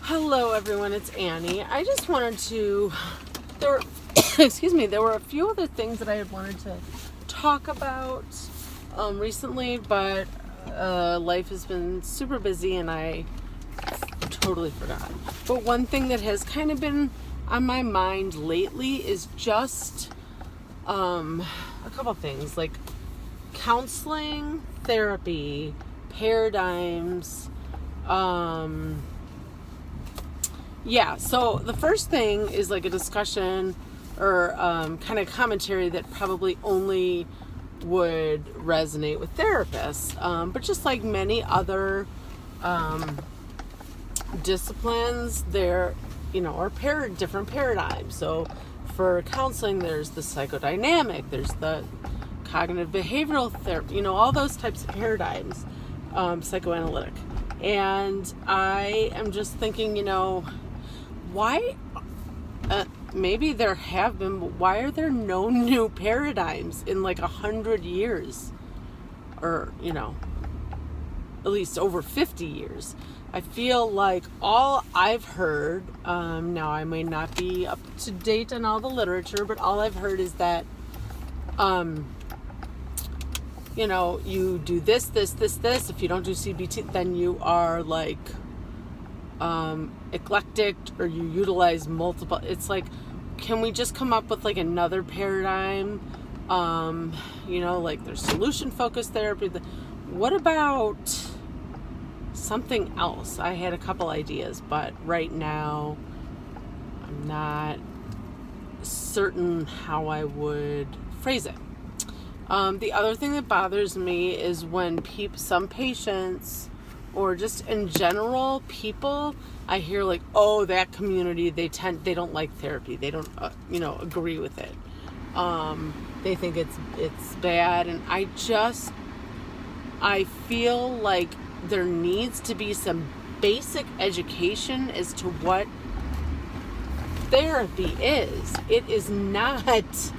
Hello everyone, it's Annie. I just wanted to, there were, excuse me, there were a few other things that I had wanted to talk about recently, but life has been super busy and I totally forgot. But one thing that has kind of been on my mind lately is just a couple things, like counseling, therapy, paradigms. So the first thing is like a discussion or kind of commentary that probably only would resonate with therapists, but just like many other disciplines, there are different paradigms. So for counseling, there's the psychodynamic, there's the cognitive behavioral therapy, all those types of paradigms, psychoanalytic. And I am just thinking, why, maybe there have been, but why are there no new paradigms in like 100 years? Or, at least over 50 years. I feel like all I've heard, now I may not be up to date on all the literature, but all I've heard is that, you do this. If you don't do CBT, then you are like eclectic, or you utilize multiple. It's like, can we just come up with like another paradigm? Like there's solution focused therapy. What about something else? I had a couple ideas, but right now I'm not certain how I would phrase it. The other thing that bothers me is when some patients, or just in general people, I hear like, oh, that community, they don't like therapy. They don't, agree with it. They think it's bad. And I feel like there needs to be some basic education as to what therapy is. It is not,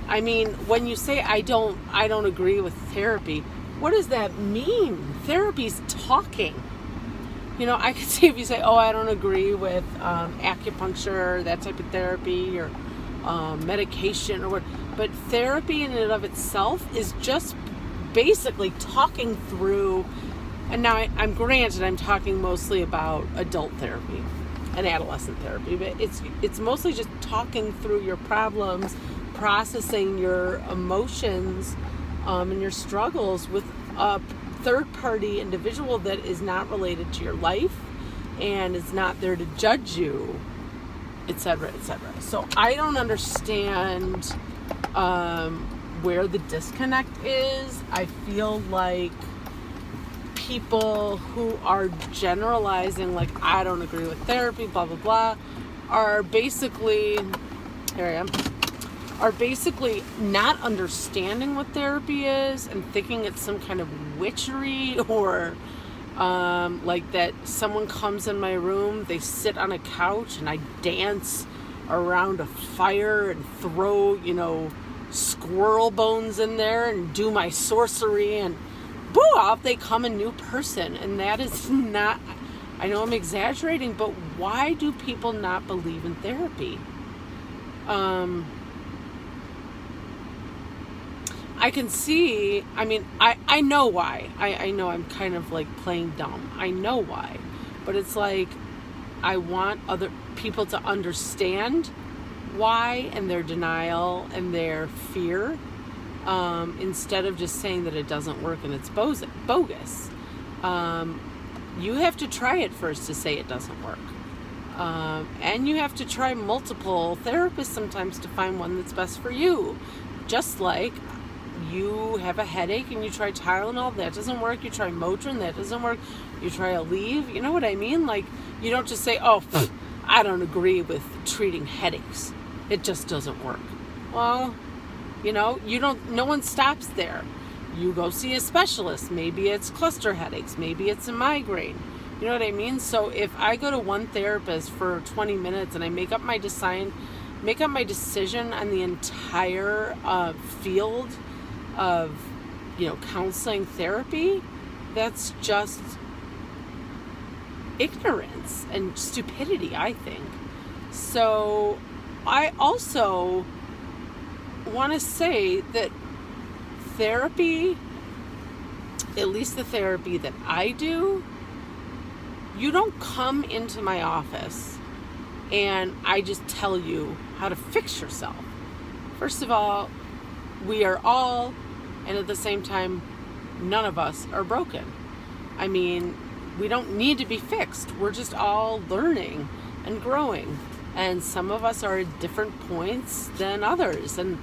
when you say I don't agree with therapy, what does that mean? Therapy's talking. I could see if you say, oh, I don't agree with acupuncture, that type of therapy, or medication, or what. But therapy in and of itself is just basically talking through. And now I'm talking mostly about adult therapy and adolescent therapy, but it's mostly just talking through your problems, processing your emotions and your struggles with a third-party individual that is not related to your life and is not there to judge you, etc., etc. So I don't understand where the disconnect is. I feel like people who are generalizing, like, I don't agree with therapy, blah, blah, blah, are basically not understanding what therapy is and thinking it's some kind of witchery, or like that someone comes in my room, they sit on a couch and I dance around a fire and throw, squirrel bones in there and do my sorcery, and boo, off they come, a new person. And that is not, I know I'm exaggerating, but why do people not believe in therapy? I can see, I know why. I know I'm kind of like playing dumb. I know why. But it's like, I want other people to understand why, and their denial and their fear, instead of just saying that it doesn't work and it's bogus. You have to try it first to say it doesn't work. And you have to try multiple therapists sometimes to find one that's best for you. Just like you have a headache and you try Tylenol, that doesn't work. You try Motrin, that doesn't work. You try Aleve, you know what I mean? Like, you don't just say, oh, I don't agree with treating headaches. It just doesn't work. Well, no one stops there. You go see a specialist. Maybe it's cluster headaches. Maybe it's a migraine. You know what I mean? So if I go to one therapist for 20 minutes and I make up my decision on the entire field of, counseling therapy, that's just ignorance and stupidity, I think. So I also want to say that therapy, at least the therapy that I do, you don't come into my office and I just tell you how to fix yourself. First of all, we are all, and at the same time, none of us are broken. I mean, we don't need to be fixed. We're just all learning and growing. And some of us are at different points than others. And,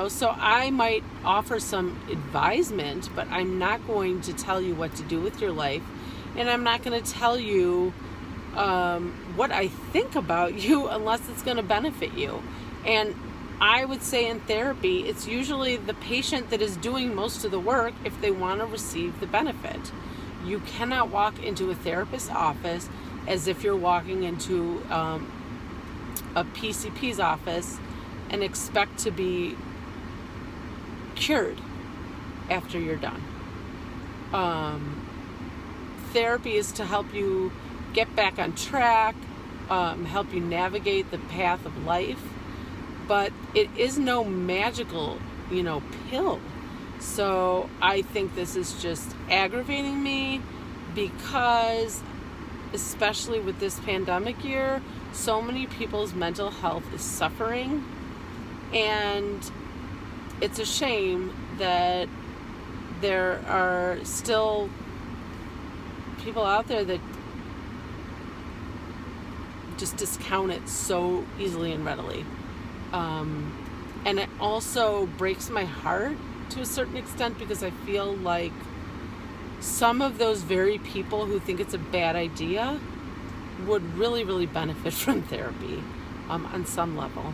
so I might offer some advisement, but I'm not going to tell you what to do with your life. And I'm not going to tell you what I think about you unless it's going to benefit you. And I would say in therapy, it's usually the patient that is doing most of the work if they want to receive the benefit. You cannot walk into a therapist's office as if you're walking into a PCP's office and expect to be cured after you're done. Therapy is to help you get back on track, help you navigate the path of life, but it is no magical, pill. So I think this is just aggravating me because, especially with this pandemic year, so many people's mental health is suffering, and it's a shame that there are still people out there that just discount it so easily and readily. And it also breaks my heart to a certain extent because I feel like some of those very people who think it's a bad idea would really, really benefit from therapy on some level.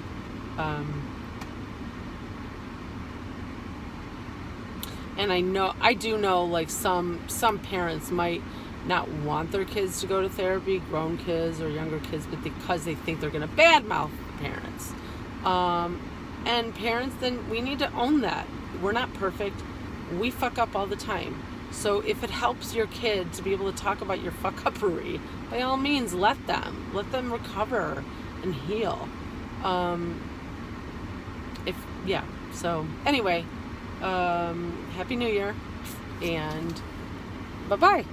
And I do know like some parents might not want their kids to go to therapy, grown kids or younger kids, but because they think they're going to badmouth parents. And parents, then we need to own that. We're not perfect. We fuck up all the time. So if it helps your kid to be able to talk about your fuck-uppery, by all means, let them recover and heal. So anyway, Happy New Year, and bye-bye.